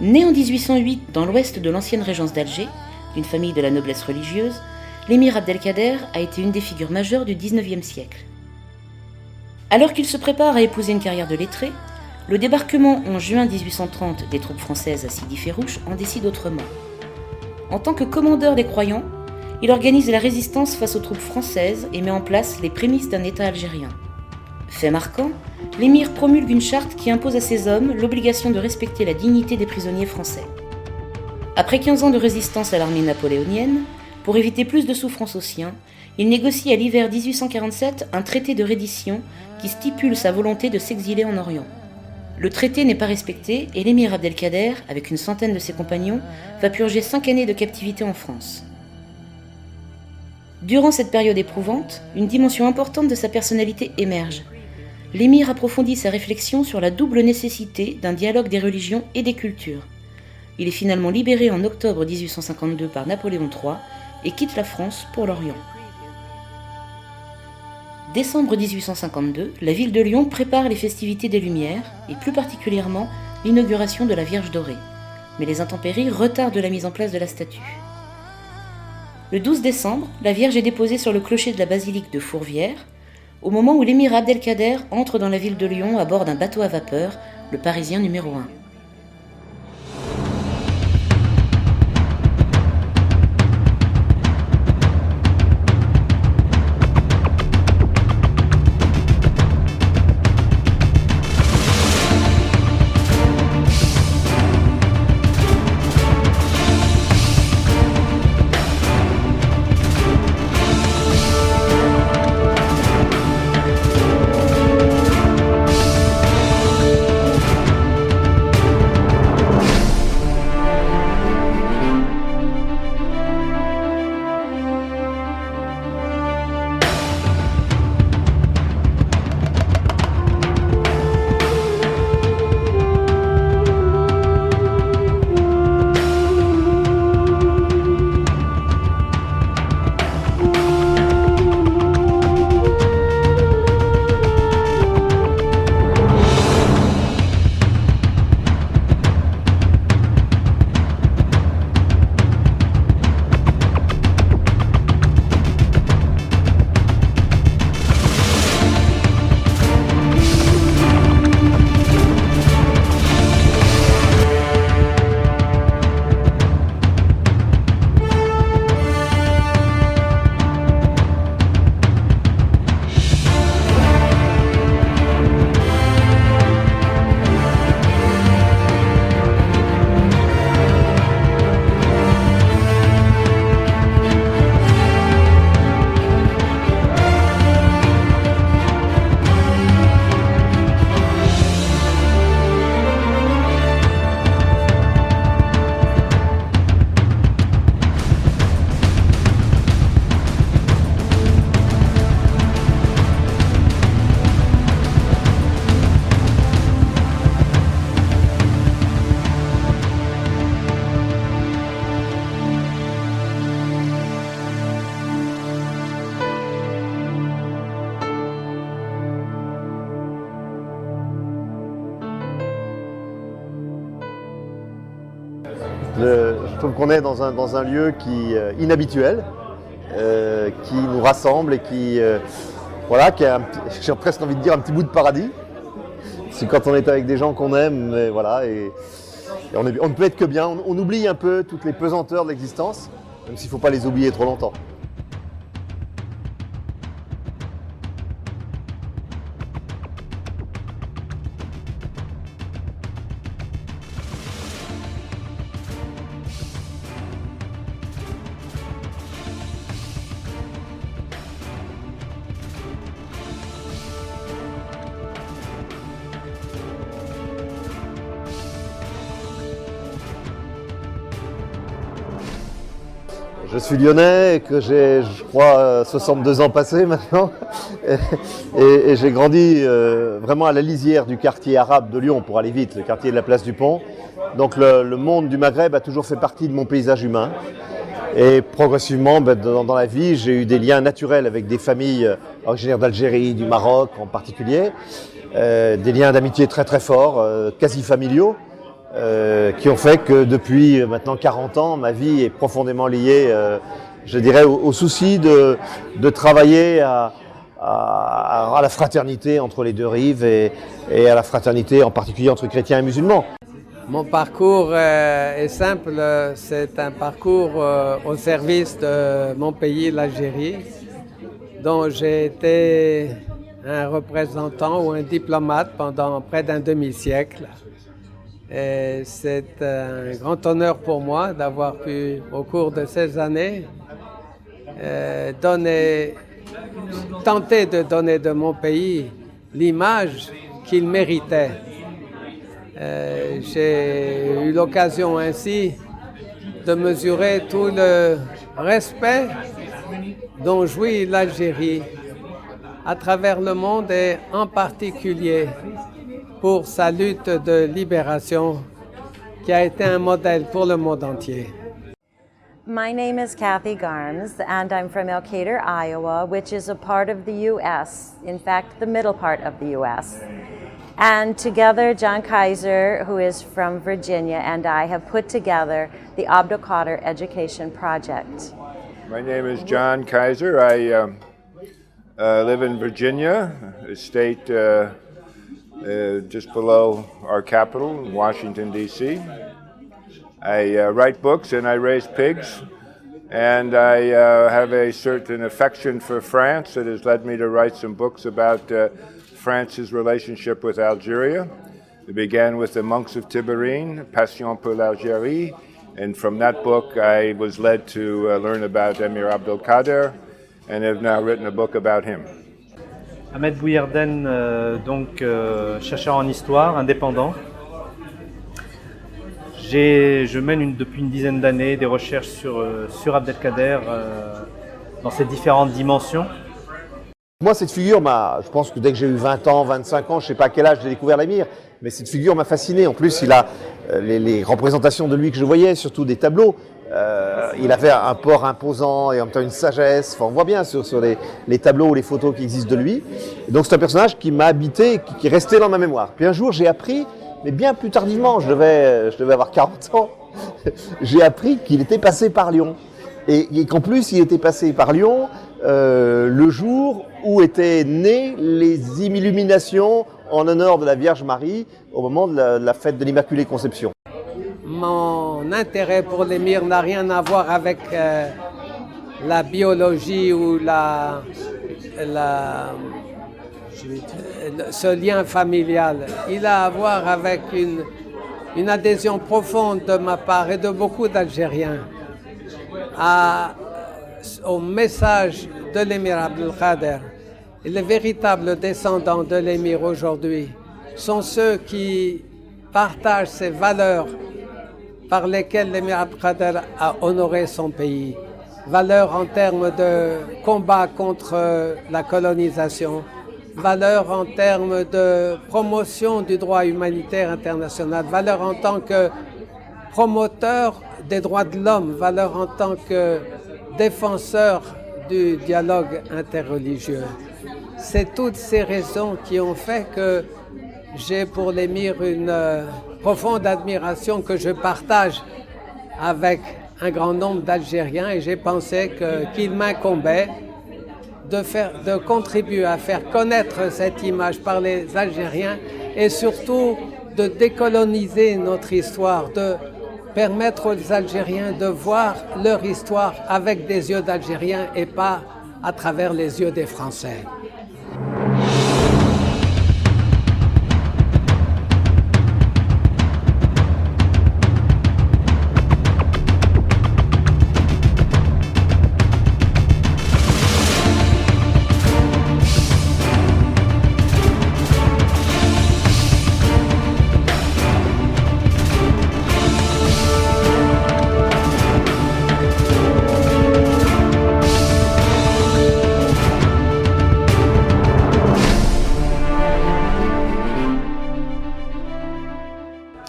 Né en 1808 dans l'ouest de l'ancienne régence d'Alger, d'une famille de la noblesse religieuse, l'émir Abdelkader a été une des figures majeures du XIXe siècle. Alors qu'il se prépare à épouser une carrière de lettré, le débarquement en juin 1830 des troupes françaises à Sidi Ferrouche en décide autrement. En tant que commandeur des croyants, il organise la résistance face aux troupes françaises et met en place les prémices d'un État algérien. Fait marquant, l'émir promulgue une charte qui impose à ses hommes l'obligation de respecter la dignité des prisonniers français. Après 15 ans de résistance à l'armée napoléonienne, pour éviter plus de souffrance aux siens, il négocie à l'hiver 1847 un traité de reddition qui stipule sa volonté de s'exiler en Orient. Le traité n'est pas respecté et l'émir Abdelkader, avec une centaine de ses compagnons, va purger 5 années de captivité en France. Durant cette période éprouvante, une dimension importante de sa personnalité émerge. L'émir approfondit sa réflexion sur la double nécessité d'un dialogue des religions et des cultures. Il est finalement libéré en octobre 1852 par Napoléon III et quitte la France pour l'Orient. Décembre 1852, la ville de Lyon prépare les festivités des Lumières et plus particulièrement l'inauguration de la Vierge dorée. Mais les intempéries retardent la mise en place de la statue. Le 12 décembre, la Vierge est déposée sur le clocher de la basilique de Fourvière, au moment où l'émir Abdelkader entre dans la ville de Lyon à bord d'un bateau à vapeur, le Parisien numéro 1. Je trouve qu'on est dans un lieu inhabituel, qui nous rassemble et qui a j'ai presque envie de dire un petit bout de paradis. C'est quand on est avec des gens qu'on aime, et voilà, et on ne peut être que bien. On oublie un peu toutes les pesanteurs de l'existence, même s'il ne faut pas les oublier trop longtemps. Je suis lyonnais et que j'ai, je crois, 62 ans passés maintenant. Et j'ai grandi vraiment à la lisière du quartier arabe de Lyon, pour aller vite, le quartier de la Place du Pont. Donc le monde du Maghreb a toujours fait partie de mon paysage humain. Et progressivement, dans la vie, j'ai eu des liens naturels avec des familles originaires d'Algérie, du Maroc en particulier. Des liens d'amitié très très forts, quasi familiaux. qui ont fait que depuis maintenant 40 ans, ma vie est profondément liée, je dirais, au souci de travailler à la fraternité entre les deux rives et à la fraternité en particulier entre chrétiens et musulmans. Mon parcours est simple, c'est un parcours au service de mon pays, l'Algérie, dont j'ai été un représentant ou un diplomate pendant près d'un demi-siècle. Et c'est un grand honneur pour moi d'avoir pu, au cours de ces années, tenter de donner de mon pays l'image qu'il méritait. J'ai eu l'occasion ainsi de mesurer tout le respect dont jouit l'Algérie à travers le monde et en particulier pour sa lutte de libération qui a été un modèle pour le monde entier. My name is Kathy Garms, and I'm from Elkader, Iowa, which is a part of the U.S., in fact, the middle part of the U.S. And together, John Kaiser, who is from Virginia, and I have put together the Abdelkader Education Project. My name is John Kaiser. I live in Virginia, a state just below our capital, Washington, D.C. I write books and I raise pigs, and I have a certain affection for France that has led me to write some books about France's relationship with Algeria. It began with the Monks of Tiberine, Passion pour l'Algérie, and from that book I was led to learn about Emir Abdelkader, and have now written a book about him. Ahmed Bouillerden, chercheur en histoire, indépendant. Je mène depuis une dizaine d'années des recherches sur Abdelkader dans ses différentes dimensions. Moi, cette figure je pense que dès que j'ai eu 20 ans, 25 ans, je ne sais pas à quel âge j'ai découvert l'Émir, mais cette figure m'a fasciné. En plus, il a les représentations de lui que je voyais, surtout des tableaux. Il avait un port imposant et en même temps une sagesse. Enfin, on voit bien sur les tableaux ou les photos qui existent de lui. Et donc c'est un personnage qui m'a habité, qui est resté dans ma mémoire. Puis un jour, j'ai appris, mais bien plus tardivement, je devais avoir 40 ans, j'ai appris qu'il était passé par Lyon. Et qu'en plus, il était passé par Lyon le jour où étaient nées les illuminations en honneur de la Vierge Marie au moment de la fête de l'Immaculée Conception. Mon intérêt pour l'émir n'a rien à voir avec la biologie ou ce lien familial. Il a à voir avec une adhésion profonde de ma part et de beaucoup d'Algériens au message de l'émir Abdelkader. Et les véritables descendants de l'émir aujourd'hui sont ceux qui partagent ces valeurs par lesquelles l'émir Abdelkader a honoré son pays. Valeurs en termes de combat contre la colonisation, valeurs en termes de promotion du droit humanitaire international, valeurs en tant que promoteur des droits de l'homme, valeurs en tant que défenseur du dialogue interreligieux. C'est toutes ces raisons qui ont fait que j'ai pour l'émir une profonde admiration que je partage avec un grand nombre d'Algériens, et j'ai pensé qu'il m'incombait de contribuer à faire connaître cette image par les Algériens et surtout de décoloniser notre histoire, de permettre aux Algériens de voir leur histoire avec des yeux d'Algériens et pas à travers les yeux des Français.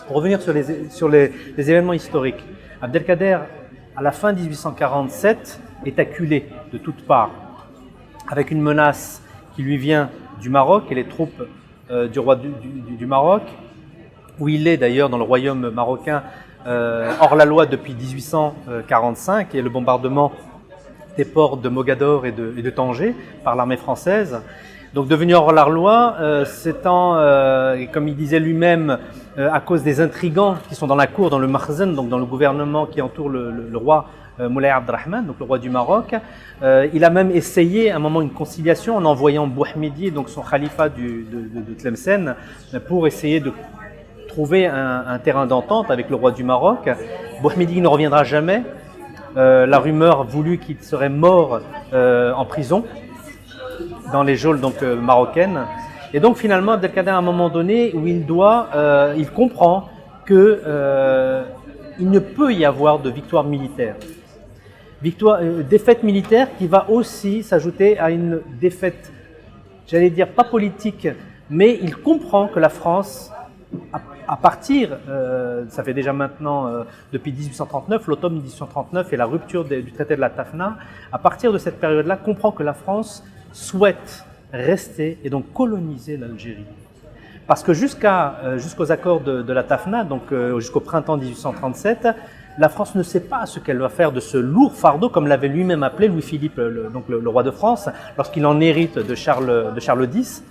Pour revenir sur les événements historiques, Abdelkader, à la fin 1847, est acculé de toutes parts, avec une menace qui lui vient du Maroc et les troupes du roi du Maroc, où il est d'ailleurs dans le royaume marocain hors la loi depuis 1845 et le bombardement des ports de Mogador et de Tanger par l'armée française. Donc devenu hors la loi, comme il disait lui-même, à cause des intrigants qui sont dans la cour, dans le Makhzen, donc dans le gouvernement qui entoure le roi Moulay Abdelrahman, donc le roi du Maroc. Il a même essayé à un moment une conciliation en envoyant Bouhmidi, donc son khalifa de Tlemcen, pour essayer de trouver un terrain d'entente avec le roi du Maroc. Bouhmidi ne reviendra jamais. La rumeur voulut qu'il serait mort en prison dans les geôles marocaines. Et donc finalement Abdelkader, à un moment donné où il comprend que il ne peut y avoir de victoire militaire. Défaite militaire qui va aussi s'ajouter à une défaite, j'allais dire pas politique, mais il comprend que la France, à partir, ça fait déjà maintenant depuis 1839, l'automne 1839 et la rupture du traité de la Tafna, à partir de cette période-là, comprend que la France souhaite rester et donc coloniser l'Algérie. Parce que jusqu'aux accords de la Tafna, donc jusqu'au printemps 1837, la France ne sait pas ce qu'elle va faire de ce lourd fardeau, comme l'avait lui-même appelé Louis-Philippe, le roi de France, lorsqu'il en hérite de Charles X.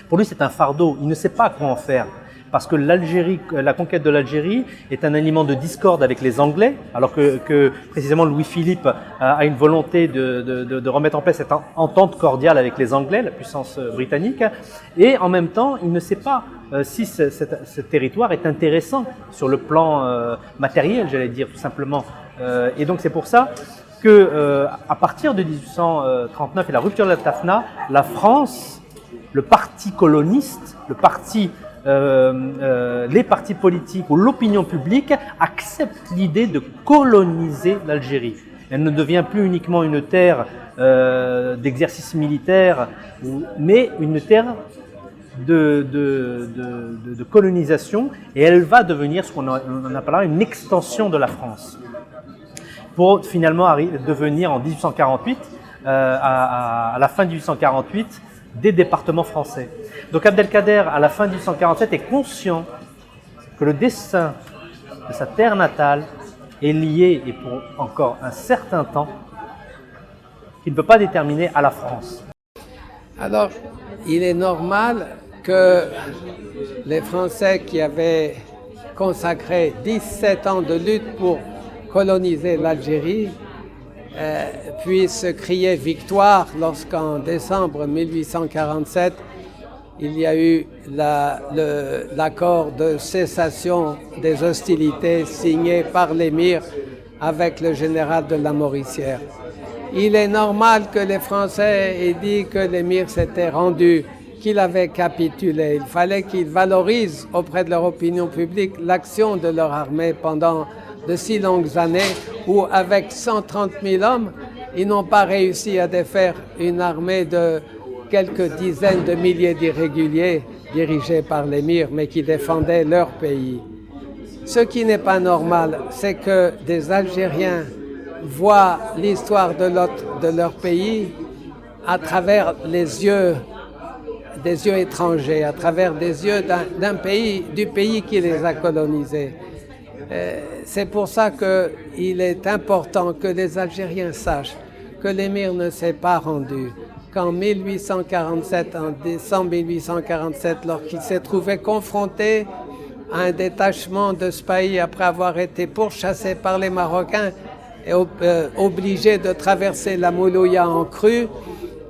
Pour lui, c'est un fardeau, il ne sait pas quoi en faire. Parce que la conquête de l'Algérie est un aliment de discorde avec les Anglais, alors que précisément Louis-Philippe a une volonté de remettre en place cette entente cordiale avec les Anglais, la puissance britannique, et en même temps, il ne sait pas si ce territoire est intéressant sur le plan matériel, j'allais dire tout simplement. Et donc c'est pour ça que à partir de 1839 et la rupture de la Tafna, la France, le parti coloniste, les partis politiques ou l'opinion publique acceptent l'idée de coloniser l'Algérie. Elle ne devient plus uniquement une terre d'exercice militaire, mais une terre de colonisation, et elle va devenir ce qu'on appellera une extension de la France, pour finalement devenir en 1848, à la fin de 1848, des départements français. Donc Abdelkader, à la fin de 1847, est conscient que le destin de sa terre natale est lié, et pour encore un certain temps, qu'il ne peut pas déterminer à la France. Alors, il est normal que les Français qui avaient consacré 17 ans de lutte pour coloniser l'Algérie puissent crier victoire lorsqu'en décembre 1847, il y a eu l'accord de cessation des hostilités signé par l'émir avec le général de la Mauricière. Il est normal que les Français aient dit que l'émir s'était rendu, qu'il avait capitulé. Il fallait qu'ils valorisent auprès de leur opinion publique l'action de leur armée pendant de si longues années où, avec 130 000 hommes, ils n'ont pas réussi à défaire une armée de quelques dizaines de milliers d'irréguliers dirigés par l'émir, mais qui défendaient leur pays. Ce qui n'est pas normal, c'est que des Algériens voient l'histoire de leur pays à travers des yeux étrangers, à travers des yeux du pays qui les a colonisés. C'est pour ça qu'il est important que les Algériens sachent que l'émir ne s'est pas rendu, qu'en 1847, en décembre 1847, lorsqu'il s'est trouvé confronté à un détachement de ce pays après avoir été pourchassé par les Marocains et obligé de traverser la Moulouya en crue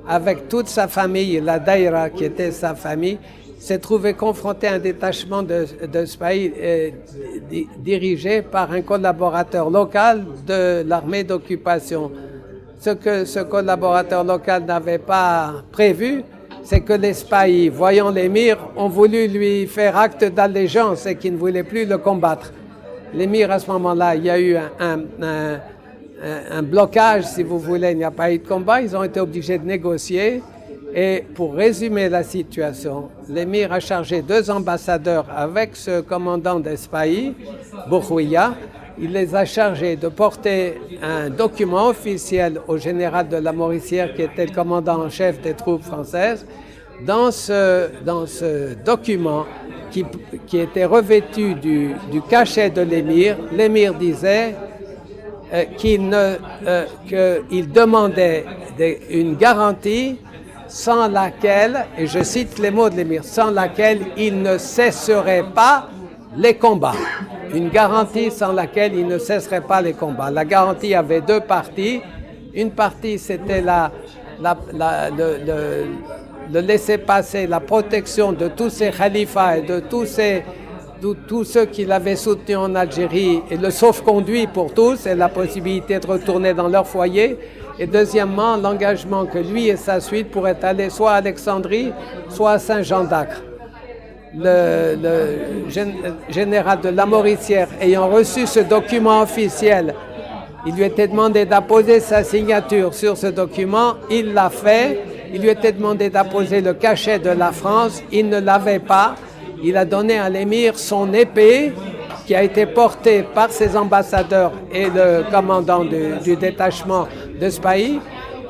avec toute sa famille, la Daïra qui était sa famille, s'est trouvé confronté à un détachement de ce pays dirigé par un collaborateur local de l'armée d'occupation. Ce que ce collaborateur local n'avait pas prévu, c'est que les spahis, voyant l'émir, ont voulu lui faire acte d'allégeance et qu'ils ne voulaient plus le combattre. L'émir, à ce moment-là, il y a eu un blocage, si vous voulez, il n'y a pas eu de combat, ils ont été obligés de négocier. Et pour résumer la situation, l'émir a chargé 2 ambassadeurs avec ce commandant des spahis, Boukhouya. Il les a chargés de porter un document officiel au général de la Mauricière, qui était le commandant en chef des troupes françaises. Dans ce document, qui était revêtu du cachet de l'émir. L'émir disait qu'il demandait une garantie sans laquelle, et je cite les mots de l'émir, sans laquelle il ne cesserait pas les combats. Une garantie sans laquelle il ne cesserait pas les combats. La garantie avait deux parties. Une partie, c'était le laisser-passer, la protection de tous ces khalifas et de tous ceux qui l'avaient soutenu en Algérie, et le sauf-conduit pour tous, et la possibilité de retourner dans leur foyer. Et deuxièmement, l'engagement que lui et sa suite pourraient aller soit à Alexandrie, soit à Saint-Jean d'Acre. Le général de Lamoricière ayant reçu ce document officiel, il lui était demandé d'apposer sa signature sur ce document, il l'a fait. Il lui était demandé d'apposer le cachet de la France, il ne l'avait pas. Il a donné à l'émir son épée qui a été portée par ses ambassadeurs et le commandant du détachement de ce pays.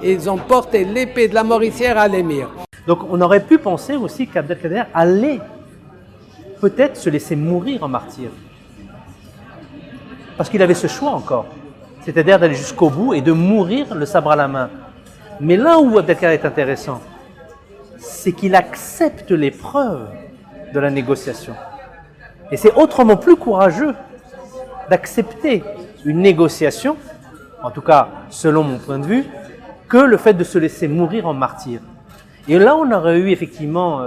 Ils ont porté l'épée de Lamoricière à l'émir. Donc on aurait pu penser aussi qu'Abdelkader allait peut-être se laisser mourir en martyr. Parce qu'il avait ce choix encore. C'est-à-dire d'aller jusqu'au bout et de mourir le sabre à la main. Mais là où Abdelkader est intéressant, c'est qu'il accepte l'épreuve de la négociation. Et c'est autrement plus courageux d'accepter une négociation, en tout cas selon mon point de vue, que le fait de se laisser mourir en martyr. Et là, on aurait eu effectivement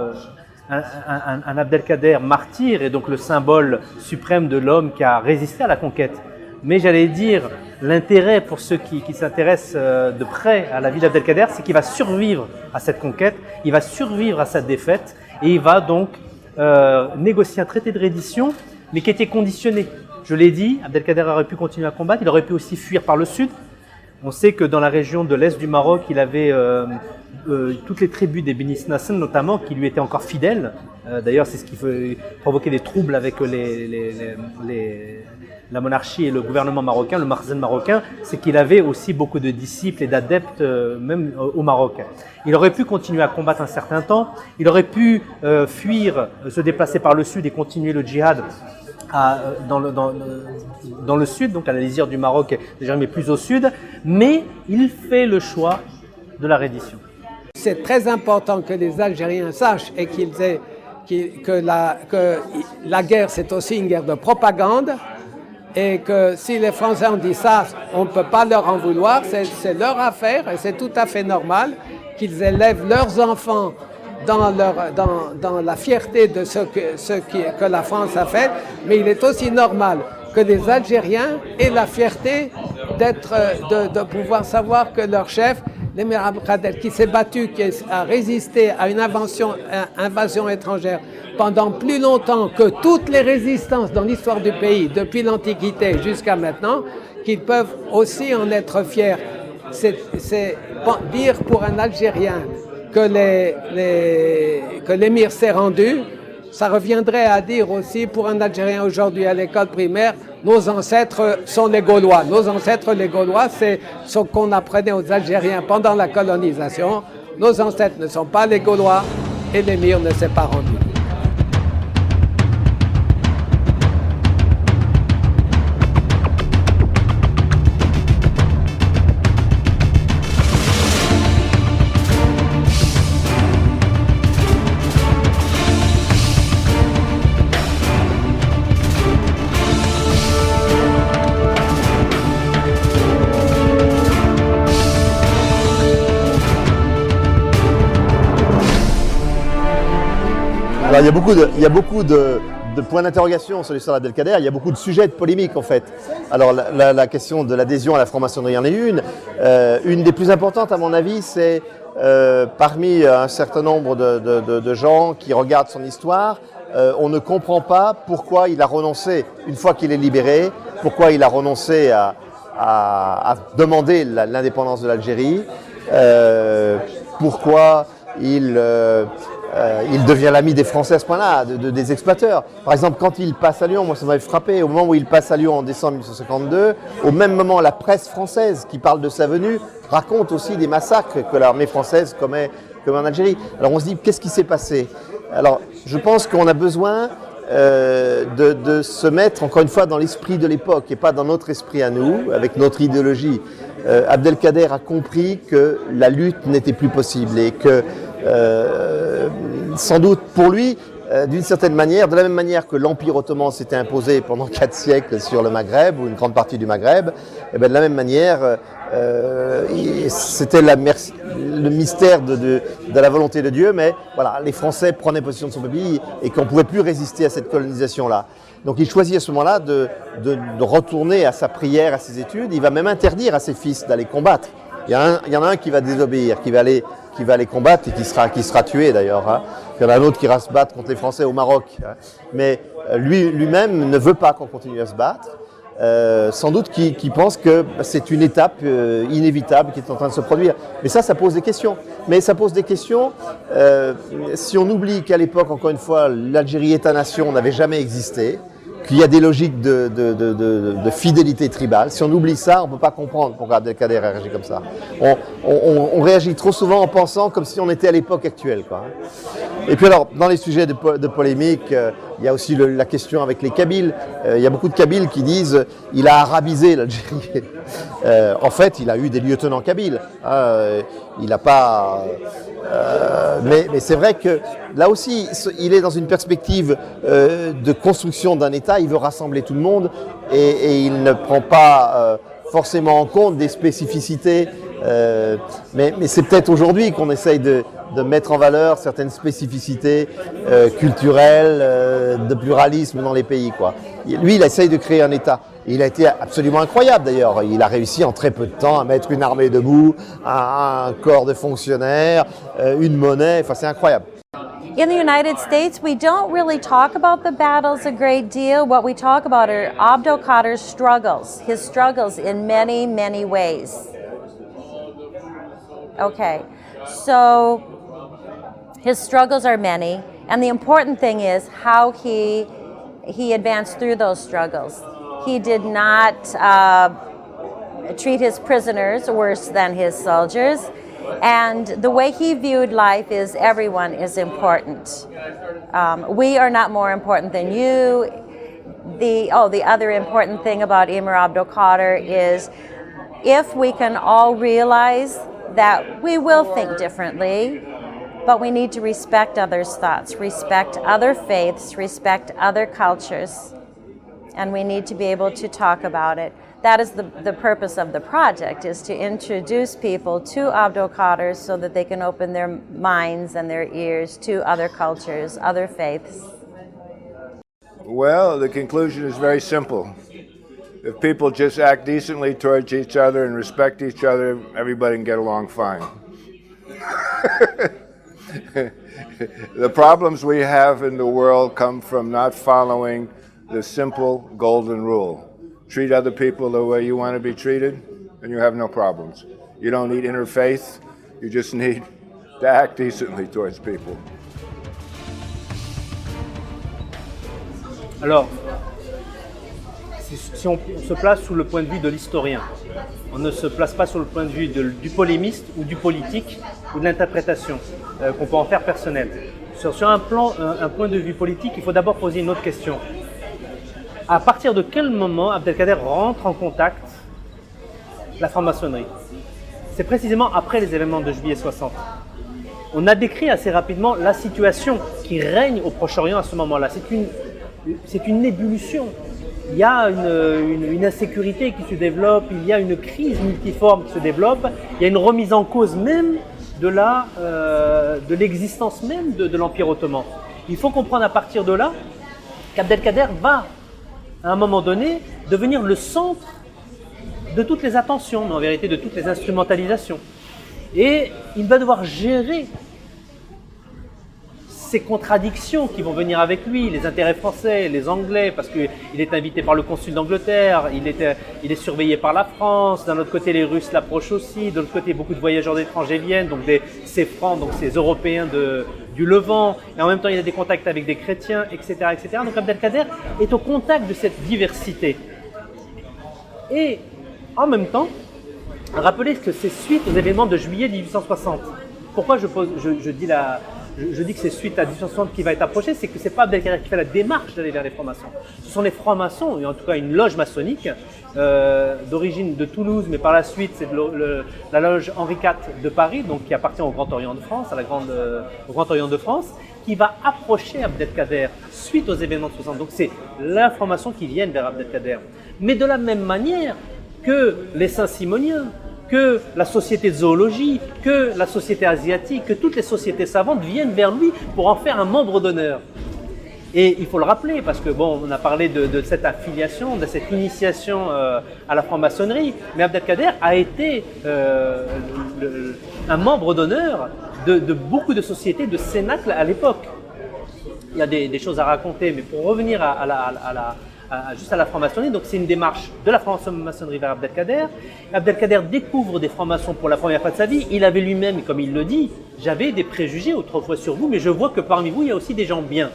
un Abdelkader martyr, et donc le symbole suprême de l'homme qui a résisté à la conquête. Mais j'allais dire, l'intérêt pour ceux qui s'intéressent de près à la vie d'Abdelkader, c'est qu'il va survivre à cette conquête, il va survivre à sa défaite, et il va donc négocier un traité de reddition, mais qui était conditionné. Je l'ai dit, Abdelkader aurait pu continuer à combattre, il aurait pu aussi fuir par le sud. On sait que dans la région de l'est du Maroc, il avait toutes les tribus des Beni Snassen notamment qui lui étaient encore fidèles. D'ailleurs, c'est ce qui provoquait des troubles avec la monarchie et le gouvernement marocain, le Makhzen marocain, c'est qu'il avait aussi beaucoup de disciples et d'adeptes même au Maroc. Il aurait pu continuer à combattre un certain temps, il aurait pu fuir, se déplacer par le sud et continuer le djihad dans le sud, donc à la lisière du Maroc, mais plus au sud, mais il fait le choix de la reddition. C'est très important que les Algériens sachent et que la guerre, c'est aussi une guerre de propagande, et que si les Français ont dit ça, on ne peut pas leur en vouloir, c'est leur affaire, et c'est tout à fait normal qu'ils élèvent leurs enfants dans la fierté de ce que la France a fait, mais il est aussi normal que les Algériens aient la fierté de pouvoir savoir que leur chef, l'émir Abdelkader, qui s'est battu, qui a résisté à une invasion étrangère pendant plus longtemps que toutes les résistances dans l'histoire du pays, depuis l'Antiquité jusqu'à maintenant, qu'ils peuvent aussi en être fiers. C'est dire pour un Algérien que l'émir s'est rendu, ça reviendrait à dire aussi pour un Algérien aujourd'hui à l'école primaire, nos ancêtres sont les Gaulois. Nos ancêtres, les Gaulois, c'est ce qu'on apprenait aux Algériens pendant la colonisation. Nos ancêtres ne sont pas les Gaulois et l'émir ne s'est pas rendu. Alors, il y a beaucoup de points d'interrogation sur l'histoire d'Abdelkader, il y a beaucoup de sujets de polémique en fait. Alors la question de l'adhésion à la franc-maçonnerie en est une. Une des plus importantes à mon avis, c'est parmi un certain nombre de gens qui regardent son histoire, on ne comprend pas pourquoi il a renoncé, une fois qu'il est libéré, pourquoi il a renoncé à demander l'indépendance de l'Algérie, pourquoi il devient l'ami des Français à ce point-là, des exploiteurs. Par exemple, quand il passe à Lyon, moi ça m'avait frappé, au moment où il passe à Lyon en décembre 1952, au même moment, la presse française qui parle de sa venue raconte aussi des massacres que l'armée française commet en Algérie. Alors on se dit, qu'est-ce qui s'est passé ? Alors, je pense qu'on a besoin de se mettre encore une fois dans l'esprit de l'époque et pas dans notre esprit à nous, avec notre idéologie. Abdelkader a compris que la lutte n'était plus possible et que sans doute pour lui, d'une certaine manière, de la même manière que l'Empire ottoman s'était imposé pendant 4 siècles sur le Maghreb ou une grande partie du Maghreb, et bien de la même manière, c'était le mystère de la volonté de Dieu, mais voilà, les Français prenaient possession de son pays et qu'on ne pouvait plus résister à cette colonisation-là. Donc il choisit à ce moment-là de retourner à sa prière, à ses études. Il va même interdire à ses fils d'aller combattre. Il y en a un qui va désobéir, qui va aller combattre et qui sera tué d'ailleurs. Hein. Il y en a un autre qui ira se battre contre les Français au Maroc. Hein. Mais lui-même ne veut pas qu'on continue à se battre. Sans doute qu'il pense que c'est une étape inévitable qui est en train de se produire. Mais ça pose des questions. Mais ça pose des questions si on oublie qu'à l'époque, encore une fois, l'Algérie État-nation n'avait jamais existé, qu'il y a des logiques de fidélité tribale. Si on oublie ça, on ne peut pas comprendre pourquoi Abdelkader réagit comme ça. On réagit trop souvent en pensant comme si on était à l'époque actuelle, quoi. Et puis alors, dans les sujets de polémique, il y a aussi la question avec les Kabyles. Il y a beaucoup de Kabyles qui disent il a arabisé l'Algérie. En fait, il a eu des lieutenants kabyles. Il n'a pas... mais c'est vrai que là aussi, il est dans une perspective de construction d'un État. Il veut rassembler tout le monde et il ne prend pas forcément en compte des spécificités. Mais c'est peut-être aujourd'hui qu'on essaye de mettre en valeur certaines spécificités culturelles, de pluralisme dans les pays, quoi. Lui, il essaye de créer un État. Et il a été absolument incroyable d'ailleurs. Il a réussi en très peu de temps à mettre une armée debout, un corps de fonctionnaires, une monnaie. Enfin, c'est incroyable. In the United States, we don't really talk about the battles a great deal. What we talk about are Abdelkader's struggles, his struggles in many, many ways. Okay, so his struggles are many, and the important thing is how he advanced through those struggles. He did not treat his prisoners worse than his soldiers. And the way he viewed life is everyone is important. We are not more important than you. The other important thing about Emir Abdelkader is if we can all realize that we will think differently, but we need to respect others' thoughts, respect other faiths, respect other cultures, and we need to be able to talk about it. That is the purpose of the project, is to introduce people to Abdelkader so that they can open their minds and their ears to other cultures, other faiths. Well, the conclusion is very simple. If people just act decently towards each other and respect each other, everybody can get along fine. The problems we have in the world come from not following the simple golden rule. Treat other people the way you want to be treated, and you have no problems. You don't need interfaith, you just need to act decently towards people. Alors, si on se place sous le point de vue de l'historien, on ne se place pas sur le point de vue du polémiste ou du politique ou de l'interprétation qu'on peut en faire personnelle. Sur un point de vue politique, il faut d'abord poser une autre question. À partir de quel moment Abdelkader rentre en contact la franc-maçonnerie? C'est précisément après les événements de juillet 60. On a décrit assez rapidement la situation qui règne au Proche-Orient à ce moment-là. C'est une ébullition. Il y a une insécurité qui se développe, il y a une crise multiforme qui se développe, il y a une remise en cause même de l'existence même de l'Empire ottoman. Il faut comprendre à partir de là qu'Abdelkader va, à un moment donné, devenir le centre de toutes les attentions, mais en vérité de toutes les instrumentalisations. Et il va devoir gérer ces contradictions qui vont venir avec lui, les intérêts français, les Anglais, parce qu'il est invité par le consul d'Angleterre, il est surveillé par la France, d'un autre côté les Russes l'approchent aussi, de l'autre côté beaucoup de voyageurs d'étrangers viennent, donc ces Francs, donc ces Européens du Levant, et en même temps il a des contacts avec des chrétiens, etc., etc. Donc Abdelkader est au contact de cette diversité. Et en même temps, rappelez que c'est suite aux événements de juillet 1860. Pourquoi je dis je dis que c'est suite à 1860 qui va être approché, c'est que c'est pas Abdelkader qui fait la démarche d'aller vers les francs-maçons. Ce sont les francs-maçons, et en tout cas une loge maçonnique, d'origine de Toulouse, mais par la suite c'est la loge Henri IV de Paris, donc qui appartient au Grand Orient de France, au Grand Orient de France, qui va approcher Abdelkader suite aux événements de 60. Donc c'est l'information qui vient vers Abdelkader. Mais de la même manière que les Saint-Simoniens, que la société de zoologie, que la société asiatique, que toutes les sociétés savantes viennent vers lui pour en faire un membre d'honneur. Et il faut le rappeler, parce que bon, on a parlé de cette affiliation, de cette initiation à la franc-maçonnerie, mais Abdelkader a été un membre d'honneur de beaucoup de sociétés, de cénacles à l'époque. Il y a des choses à raconter, mais pour revenir juste à la franc-maçonnerie, donc c'est une démarche de la franc-maçonnerie vers Abdelkader. Abdelkader découvre des francs-maçons pour la première fois de sa vie. Il avait lui-même, comme il le dit, j'avais des préjugés autrefois sur vous, mais je vois que parmi vous, il y a aussi des gens bien.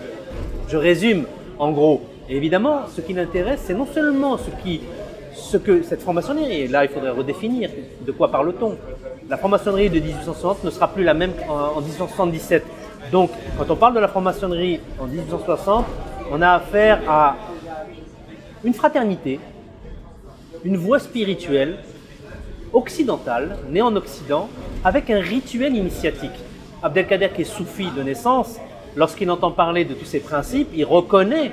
Je résume en gros. Et évidemment, ce qui l'intéresse, c'est non seulement ce que cette franc-maçonnerie, et là il faudrait redéfinir de quoi parle-t-on. La franc-maçonnerie de 1860 ne sera plus la même en 1877. Donc, quand on parle de la franc-maçonnerie en 1860, on a affaire à une fraternité, une voie spirituelle, occidentale, née en Occident, avec un rituel initiatique. Abdelkader, qui est soufi de naissance, lorsqu'il entend parler de tous ces principes, il reconnaît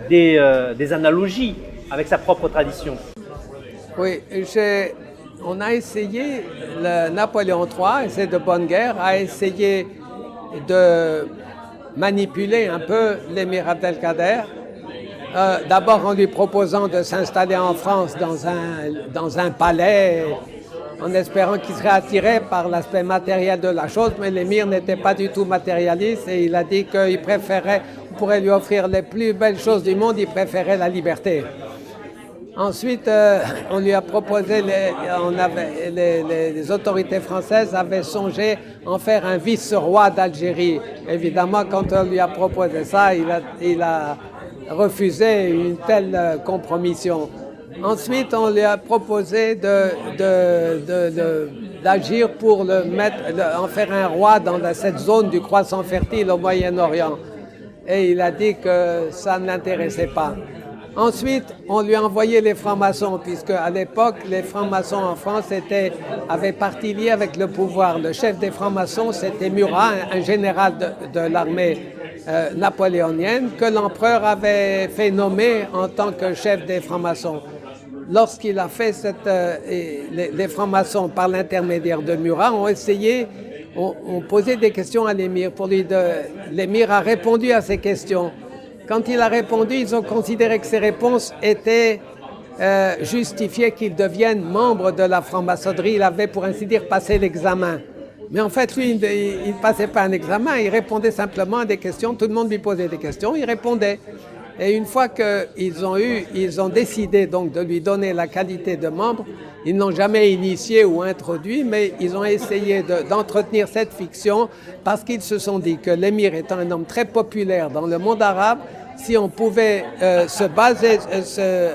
des analogies avec sa propre tradition. Oui, on a essayé, Napoléon III, et c'est de bonne guerre, a essayé de manipuler un peu l'émir Abdelkader, d'abord en lui proposant de s'installer en France dans un palais, en espérant qu'il serait attiré par l'aspect matériel de la chose, mais l'émir n'était pas du tout matérialiste et il a dit qu'il préférait, on pourrait lui offrir les plus belles choses du monde, il préférait la liberté. Ensuite, on lui a proposé, les autorités françaises avaient songé en faire un vice-roi d'Algérie. Évidemment, quand on lui a proposé ça, il a refusé une telle compromission. Ensuite, on lui a proposé d'agir pour en faire un roi dans cette zone du croissant fertile au Moyen-Orient. Et il a dit que ça ne l'intéressait pas. Ensuite, on lui a envoyé les francs-maçons, puisque à l'époque, les francs-maçons en France avaient partie liée avec le pouvoir. Le chef des francs-maçons, c'était Murat, un général de l'armée napoléonienne, que l'empereur avait fait nommer en tant que chef des francs-maçons. Lorsqu'il a fait les francs-maçons, par l'intermédiaire de Murat, ont posé des questions à l'émir. L'émir a répondu à ces questions. Quand il a répondu, ils ont considéré que ces réponses étaient justifiées qu'il devienne membre de la franc-maçonnerie. Il avait, pour ainsi dire, passé l'examen. Mais en fait, lui, il ne passait pas un examen, il répondait simplement à des questions. Tout le monde lui posait des questions, il répondait. Et une fois qu'ils ont décidé donc de lui donner la qualité de membre, ils n'ont jamais initié ou introduit, mais ils ont essayé d'entretenir cette fiction parce qu'ils se sont dit que l'émir étant un homme très populaire dans le monde arabe, si on pouvait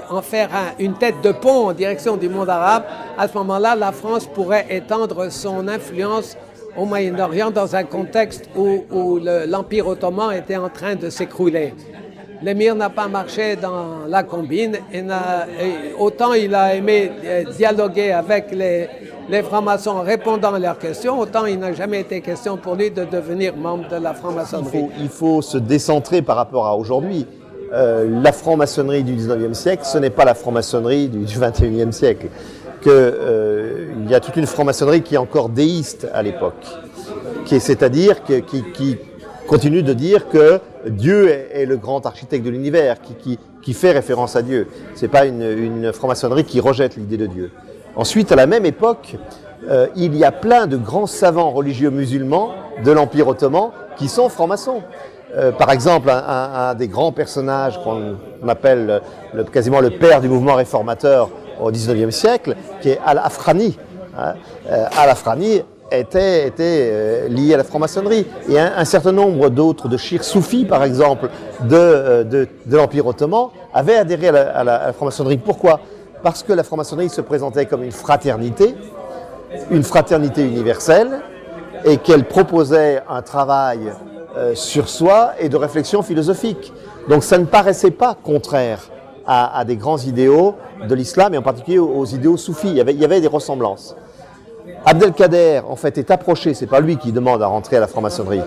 en faire une tête de pont en direction du monde arabe, à ce moment-là, la France pourrait étendre son influence au Moyen-Orient dans un contexte où l'Empire ottoman était en train de s'écrouler. L'émir n'a pas marché dans la combine et autant il a aimé dialoguer avec les francs-maçons en répondant à leurs questions, autant il n'a jamais été question pour lui de devenir membre de la franc-maçonnerie. Il faut se décentrer par rapport à aujourd'hui. La franc-maçonnerie du 19e siècle, ce n'est pas la franc-maçonnerie du 21e siècle. Il y a toute une franc-maçonnerie qui est encore déiste à l'époque, c'est-à-dire qui continue de dire que Dieu est le grand architecte de l'univers, qui fait référence à Dieu. Ce n'est pas une franc-maçonnerie qui rejette l'idée de Dieu. Ensuite, à la même époque, il y a plein de grands savants religieux musulmans de l'Empire ottoman qui sont francs-maçons. Par exemple, un des grands personnages qu'on appelle quasiment le père du mouvement réformateur au XIXe siècle, qui est Al-Afrani. Al-Afrani était lié à la franc-maçonnerie. Et un certain nombre d'autres, de chiites soufis par exemple, de l'Empire ottoman, avaient adhéré à la franc-maçonnerie. Pourquoi ? Parce que la franc-maçonnerie se présentait comme une fraternité universelle, et qu'elle proposait un travail sur soi et de réflexion philosophique. Donc ça ne paraissait pas contraire à des grands idéaux de l'islam et en particulier aux idéaux soufis. Il y avait des ressemblances. Abdelkader, en fait, est approché, c'est pas lui qui demande à rentrer à la franc-maçonnerie,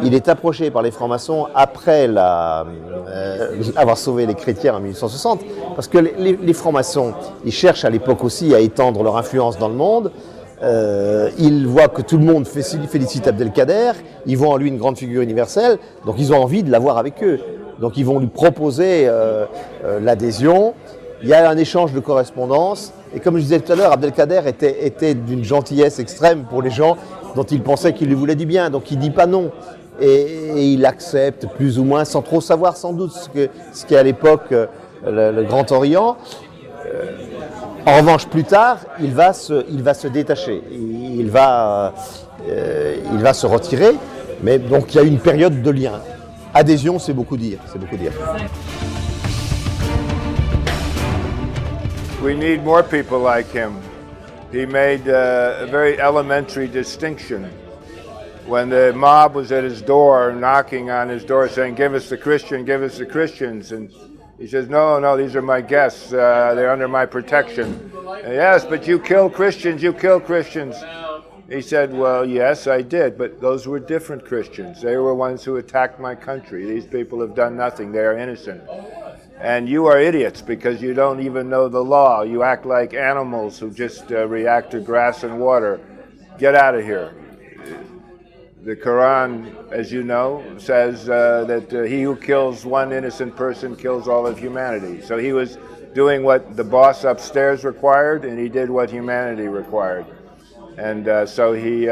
il est approché par les francs-maçons après avoir sauvé les chrétiens en 1860, parce que les francs-maçons, ils cherchent à l'époque aussi à étendre leur influence dans le monde. Ils voient que tout le monde félicite Abdelkader, ils voient en lui une grande figure universelle, donc ils ont envie de l'avoir avec eux. Donc ils vont lui proposer l'adhésion. Il y a un échange de correspondance. Et comme je disais tout à l'heure, Abdelkader était d'une gentillesse extrême pour les gens dont il pensait qu'il lui voulait du bien. Donc il ne dit pas non. Et il accepte plus ou moins, sans trop savoir sans doute ce qu'est à l'époque le Grand Orient. En revanche, plus tard, il va se détacher. Il va se retirer. Mais donc il y a une période de lien. Adhésion, c'est beaucoup dire. We need more people like him. He made a very elementary distinction. When the mob was at his door, knocking on his door, saying, "Give us the Christians," and he says, "No, these are my guests. They're under my protection." "Yes, but you kill Christians. He said, "Well, yes, I did, but those were different Christians. They were ones who attacked my country. These people have done nothing. They are innocent. And you are idiots because you don't even know the law. You act like animals who just react to grass and water. Get out of here." The Quran, as you know, says that he who kills one innocent person kills all of humanity. So he was doing what the boss upstairs required, and he did what humanity required. And so he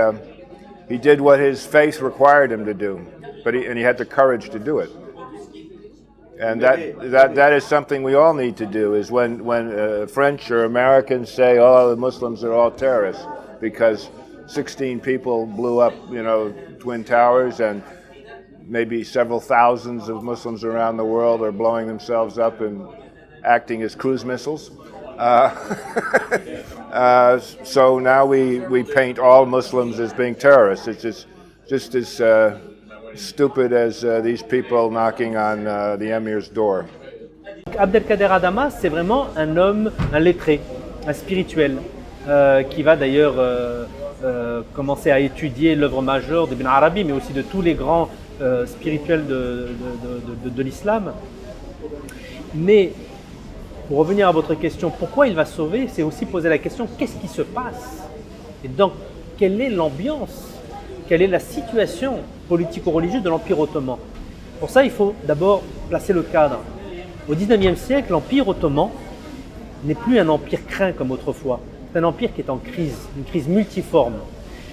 did what his faith required him to do, but he had the courage to do it. And that is something we all need to do. Is when French or Americans say, "Oh, the Muslims are all terrorists," because 16 people blew up, Twin Towers, and maybe several thousands of Muslims around the world are blowing themselves up and acting as cruise missiles. So now we paint all Muslims as being terrorists. It's just as stupid as these people knocking on the emir's door. Abdelkader Adama, c'est vraiment un homme, un lettré, un spirituel, qui va d'ailleurs commencer à étudier l'œuvre majeure d'Ibn Arabi, mais aussi de tous les grands spirituels de l'islam. Mais pour revenir à votre question, pourquoi il va sauver, c'est aussi poser la question, qu'est-ce qui se passe? Et donc, quelle est l'ambiance? Quelle est la situation politico-religieuse de l'Empire ottoman? Pour ça, il faut d'abord placer le cadre. Au XIXe siècle, l'Empire ottoman n'est plus un empire craint comme autrefois. C'est un empire qui est en crise, une crise multiforme.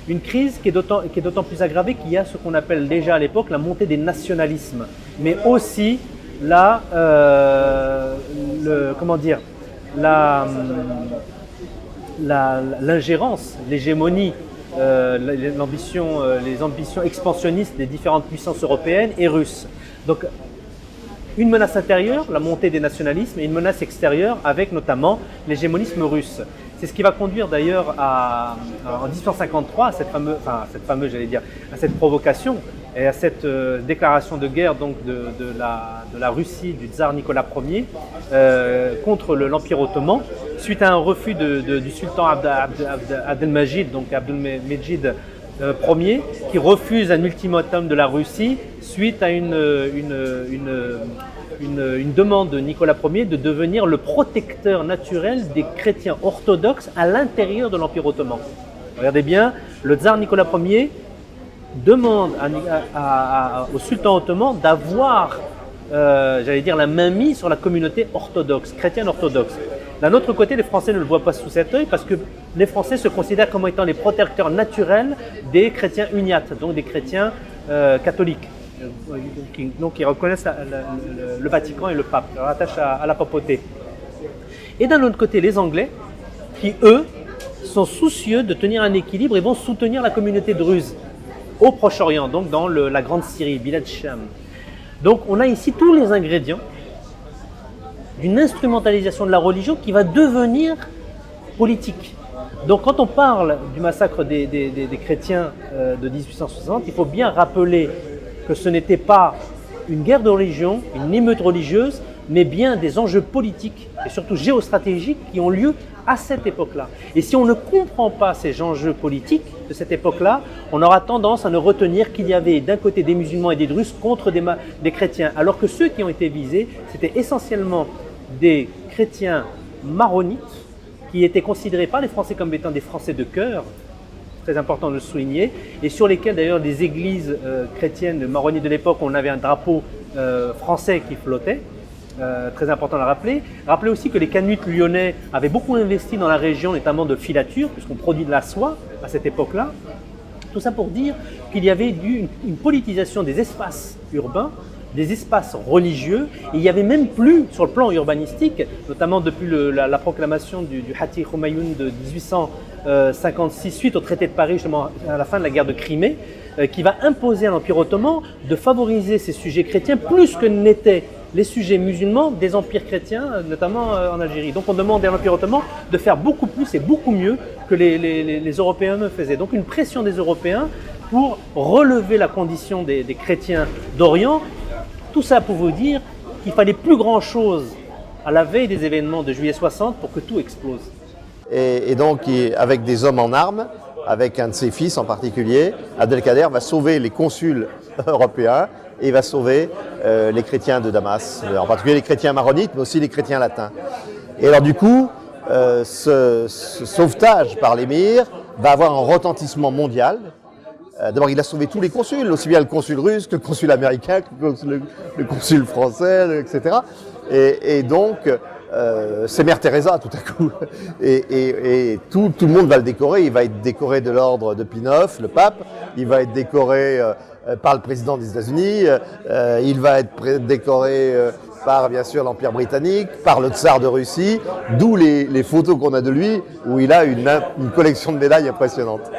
Une crise qui est d'autant plus aggravée qu'il y a ce qu'on appelle déjà à l'époque la montée des nationalismes, mais aussi l'ingérence, l'hégémonie, les ambitions expansionnistes des différentes puissances européennes et russes. Donc, une menace intérieure, la montée des nationalismes, et une menace extérieure avec notamment l'hégémonisme russe. C'est ce qui va conduire d'ailleurs en 1853 à à cette provocation et à cette déclaration de guerre donc de la Russie du tsar Nicolas Ier contre l'Empire ottoman, suite à un refus du sultan Abdelmajid, donc Abdelmejid Ier, qui refuse un ultimatum de la Russie suite à une demande de Nicolas Ier de devenir le protecteur naturel des chrétiens orthodoxes à l'intérieur de l'Empire ottoman. Regardez bien, le tsar Nicolas Ier demande au sultan ottoman d'avoir, la main mise sur la communauté orthodoxe, chrétienne orthodoxe. D'un autre côté, les Français ne le voient pas sous cet œil parce que les Français se considèrent comme étant les protecteurs naturels des chrétiens uniates, donc des chrétiens catholiques. Donc ils reconnaissent le Vatican et le pape, leur rattachent à la papauté. Et d'un autre côté, les Anglais, qui eux sont soucieux de tenir un équilibre et vont soutenir la communauté druze au Proche-Orient, donc dans la Grande Syrie, Bilad Sham. Donc on a ici tous les ingrédients d'une instrumentalisation de la religion qui va devenir politique. Donc quand on parle du massacre des chrétiens de 1860, il faut bien rappeler que ce n'était pas une guerre de religion, une émeute religieuse, mais bien des enjeux politiques et surtout géostratégiques qui ont lieu à cette époque-là. Et si on ne comprend pas ces enjeux politiques de cette époque-là, on aura tendance à ne retenir qu'il y avait d'un côté des musulmans et des druzes contre des chrétiens, alors que ceux qui ont été visés, c'était essentiellement des chrétiens maronites qui étaient considérés par les Français comme étant des Français de cœur, très important de le souligner, et sur lesquels d'ailleurs des églises chrétiennes maronites de l'époque, on avait un drapeau français qui flottait. Très important à le rappeler. Rappelez aussi que les Canuts lyonnais avaient beaucoup investi dans la région, notamment de filature, puisqu'on produit de la soie à cette époque-là. Tout ça pour dire qu'il y avait une politisation des espaces urbains, des espaces religieux, et il n'y avait même plus, sur le plan urbanistique, notamment depuis la proclamation du Hati Humayun de 1856, suite au traité de Paris, justement à la fin de la guerre de Crimée, qui va imposer à l'Empire ottoman de favoriser ces sujets chrétiens plus que n'étaient les sujets musulmans des empires chrétiens, notamment en Algérie. Donc on demande à l'Empire ottoman de faire beaucoup plus et beaucoup mieux que les Européens ne faisaient. Donc une pression des Européens pour relever la condition des chrétiens d'Orient. Tout ça pour vous dire qu'il fallait plus grand-chose à la veille des événements de juillet 60 pour que tout explose. Et donc avec des hommes en armes, avec un de ses fils en particulier, Abdelkader va sauver les consuls européens et il va sauver les chrétiens de Damas, en particulier les chrétiens maronites, mais aussi les chrétiens latins. Et alors du coup, ce sauvetage par l'émir va avoir un retentissement mondial. D'abord, il a sauvé tous les consuls, aussi bien le consul russe que le consul américain, que le consul français, etc. Et donc, c'est Mère Teresa tout à coup. Et tout le monde va le décorer. Il va être décoré de l'ordre de Pie IX, le pape. Il va être décoré par le président des États-Unis. Il va être décoré par, bien sûr, l'Empire britannique, par le tsar de Russie. D'où les photos qu'on a de lui, où il a une collection de médailles impressionnante.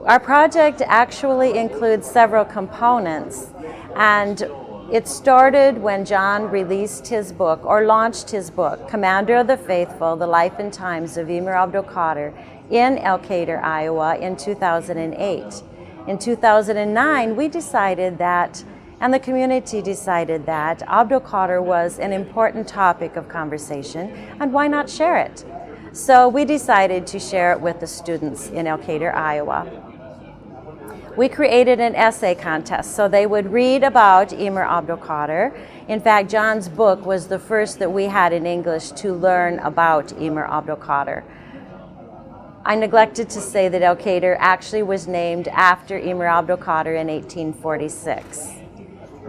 Our project actually includes several components, and it started when John released his book, or launched his book, Commander of the Faithful, The Life and Times of Emir Abdelkader, in Elkader, Iowa in 2008. In 2009, we decided that, and the community decided that, Abdelkader was an important topic of conversation, and why not share it? So we decided to share it with the students in Elkader, Iowa. We created an essay contest, so they would read about Emir Abdelkader. In fact, John's book was the first that we had in English to learn about Emir Abdelkader. I neglected to say that Elkader actually was named after Emir Abdelkader in 1846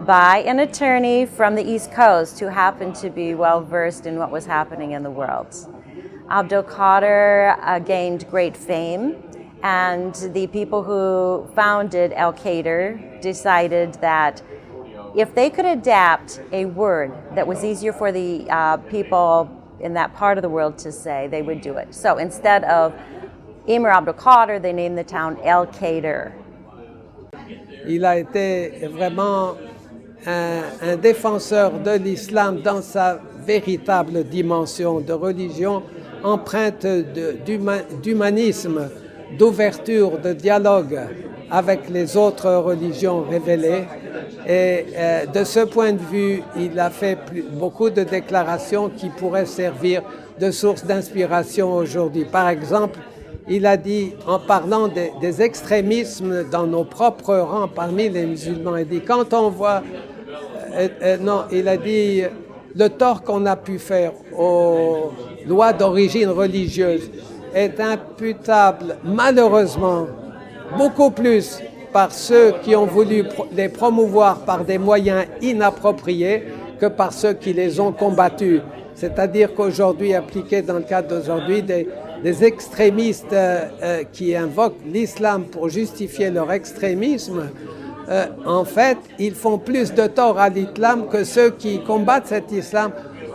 by an attorney from the East Coast who happened to be well versed in what was happening in the world. Abdelkader gained great fame, and the people who founded Elkader decided that if they could adapt a word that was easier for the people in that part of the world to say, they would do it. So instead of Emir Abdelkader, they named the town Elkader. Il a été vraiment un défenseur de l'islam dans sa véritable dimension de religion, empreinte d'humanisme, d'ouverture, de dialogue avec les autres religions révélées. Et de ce point de vue, il a fait beaucoup de déclarations qui pourraient servir de source d'inspiration aujourd'hui. Par exemple, il a dit, en parlant des extrémismes dans nos propres rangs parmi les musulmans, il dit, quand on voit, il a dit, le tort qu'on a pu faire aux lois d'origine religieuse est imputable, malheureusement, beaucoup plus par ceux qui ont voulu les promouvoir par des moyens inappropriés que par ceux qui les ont combattus. C'est-à-dire qu'aujourd'hui, appliqué dans le cadre d'aujourd'hui, des extrémistes qui invoquent l'islam pour justifier leur extrémisme, en fait, ils font plus de tort à l'islam que ceux qui combattent cet islam,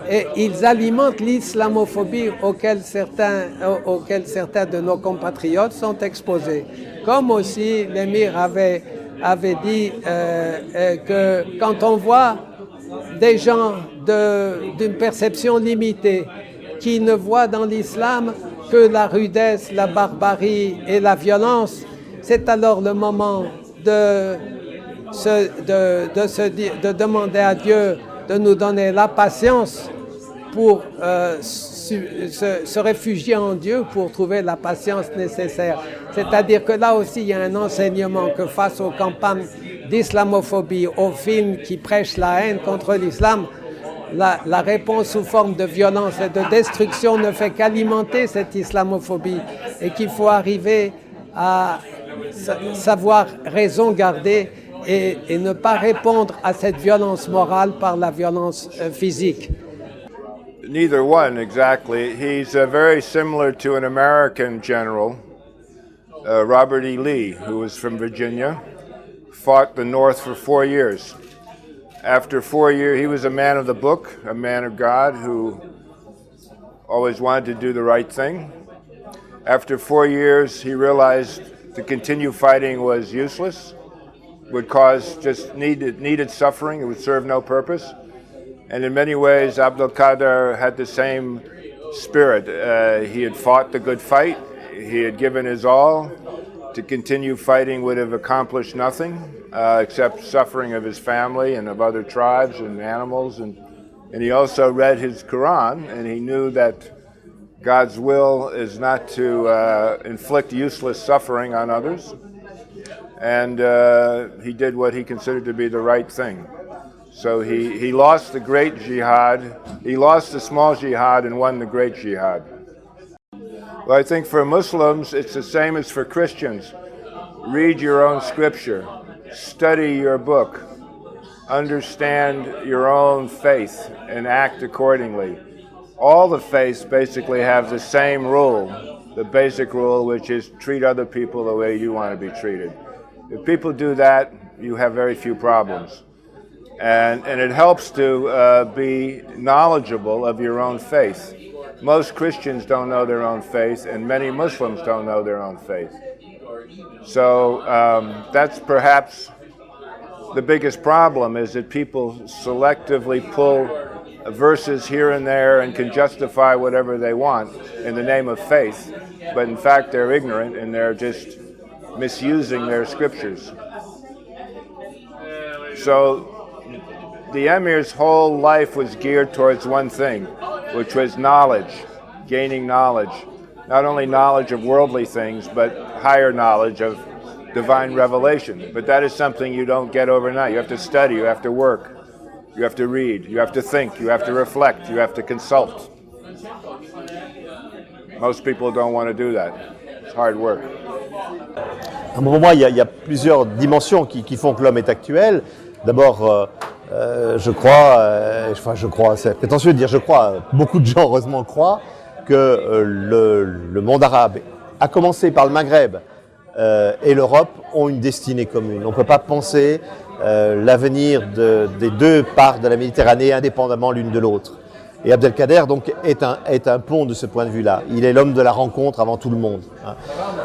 et ils alimentent l'islamophobie auquel certains de nos compatriotes sont exposés. Comme aussi l'émir avait dit que quand on voit des gens d'une perception limitée qui ne voient dans l'islam que la rudesse, la barbarie et la violence, c'est alors le moment de demander à Dieu de nous donner la patience pour se réfugier en Dieu pour trouver la patience nécessaire. C'est-à-dire que là aussi, il y a un enseignement que face aux campagnes d'islamophobie, aux films qui prêchent la haine contre l'islam, la réponse sous forme de violence et de destruction ne fait qu'alimenter cette islamophobie, et qu'il faut arriver à savoir raison garder et ne pas répondre à cette violence morale par la violence physique. Neither one, exactly. He's very similar to an American general, Robert E. Lee, who was from Virginia, fought the North for 4 years. After 4 years, he was a man of the book, a man of God who always wanted to do the right thing. After 4 years, he realized to continue fighting was useless, would cause just needed suffering, it would serve no purpose. And in many ways, Abdelkader had the same spirit. He had fought the good fight. He had given his all. To continue fighting would have accomplished nothing except suffering of his family and of other tribes and animals. And he also read his Quran, and he knew that God's will is not to inflict useless suffering on others. And he did what he considered to be the right thing. So he lost the great jihad, he lost the small jihad and won the great jihad. Well, I think for Muslims, it's the same as for Christians. Read your own scripture, study your book, understand your own faith, and act accordingly. All the faiths basically have the same rule, the basic rule, which is treat other people the way you want to be treated. If people do that, you have very few problems. And it helps to be knowledgeable of your own faith. Most Christians don't know their own faith, and many Muslims don't know their own faith. So that's perhaps the biggest problem, is that people selectively pull verses here and there and can justify whatever they want in the name of faith, but in fact they're ignorant and they're just misusing their scriptures. So the Emir's whole life was geared towards one thing, which was knowledge, gaining knowledge. Not only knowledge of worldly things, but higher knowledge of divine revelation. But that is something you don't get overnight. You have to study, you have to work, you have to read, you have to think, you have to reflect, you have to consult. Most people don't want to do that. It's hard work. Pour moi, il y a plusieurs dimensions qui font que l'homme est actuel. D'abord, je crois, c'est prétentieux de dire je crois, beaucoup de gens heureusement croient que le monde arabe, à commencer par le Maghreb et l'Europe, ont une destinée commune. On ne peut pas penser l'avenir des deux parts de la Méditerranée indépendamment l'une de l'autre. Et Abdelkader donc est un pont de ce point de vue-là. Il est l'homme de la rencontre avant tout le monde.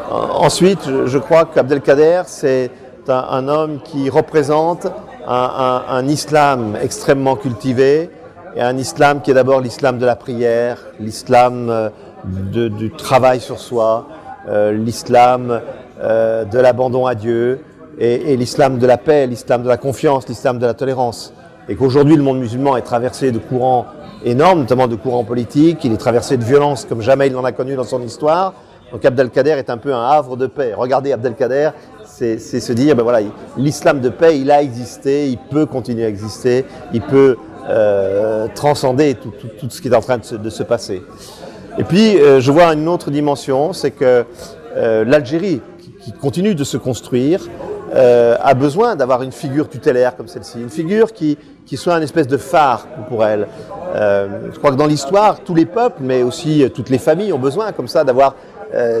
Ensuite, je crois qu'Abdelkader, c'est un homme qui représente un islam extrêmement cultivé, et un islam qui est d'abord l'islam de la prière, l'islam du travail sur soi, l'islam de l'abandon à Dieu, et l'islam de la paix, l'islam de la confiance, l'islam de la tolérance. Et qu'aujourd'hui le monde musulman est traversé de courants énormes, notamment de courants politiques, il est traversé de violences comme jamais il n'en a connu dans son histoire. Donc Abdelkader est un peu un havre de paix. Regardez Abdelkader, c'est se dire, ben voilà, l'islam de paix, il a existé, il peut continuer à exister, il peut transcender tout ce qui est en train de se passer. Et puis, je vois une autre dimension, c'est que l'Algérie, qui continue de se construire, a besoin d'avoir une figure tutélaire comme celle-ci, une figure qui soit une espèce de phare pour elle. Je crois que dans l'histoire, tous les peuples, mais aussi toutes les familles ont besoin comme ça d'avoir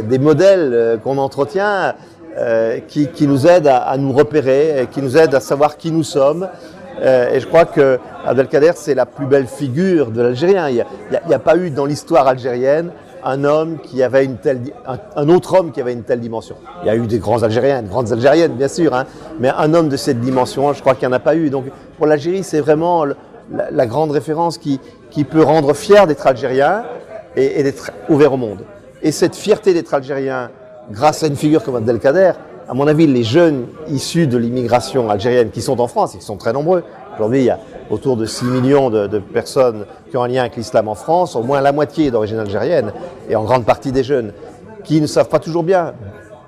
des modèles qu'on entretient qui nous aident à nous repérer, qui nous aident à savoir qui nous sommes. Et je crois que Abdelkader, c'est la plus belle figure de l'Algérien. Il n'y a pas eu dans l'histoire algérienne un homme qui avait un autre homme qui avait une telle dimension. Il y a eu des grands Algériens, de grandes Algériennes, bien sûr, hein, mais un homme de cette dimension, je crois qu'il n'y en a pas eu. Donc pour l'Algérie, c'est vraiment la grande référence qui peut rendre fier d'être algérien et d'être ouvert au monde. Et cette fierté d'être algérien, grâce à une figure comme Abdelkader, à mon avis, les jeunes issus de l'immigration algérienne qui sont en France, et qui sont très nombreux, aujourd'hui il y a autour de 6 millions de personnes qui ont un lien avec l'islam en France, au moins la moitié d'origine algérienne, et en grande partie des jeunes, qui ne savent pas toujours bien,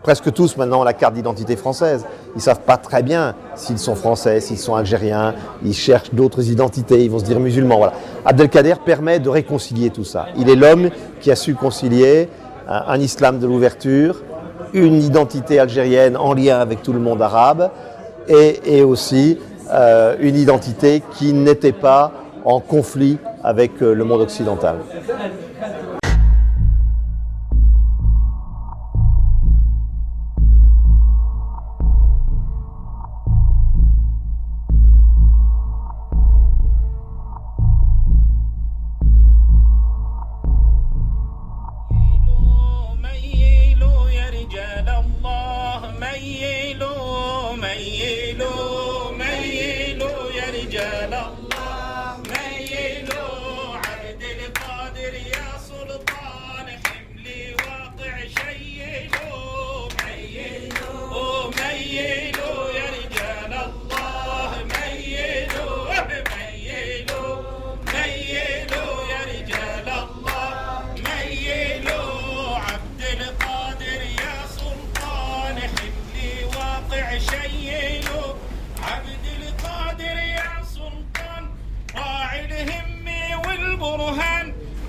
presque tous maintenant ont la carte d'identité française, ils ne savent pas très bien s'ils sont français, s'ils sont algériens, ils cherchent d'autres identités, ils vont se dire musulmans. Voilà. Abdelkader permet de réconcilier tout ça. Il est l'homme qui a su concilier un islam de l'ouverture, une identité algérienne en lien avec tout le monde arabe et aussi une identité qui n'était pas en conflit avec le monde occidental.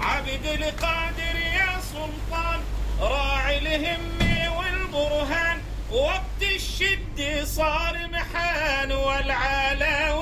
عبد القادر يا سلطان راعي الهم والبرهان وقت الشد صار محان والعلا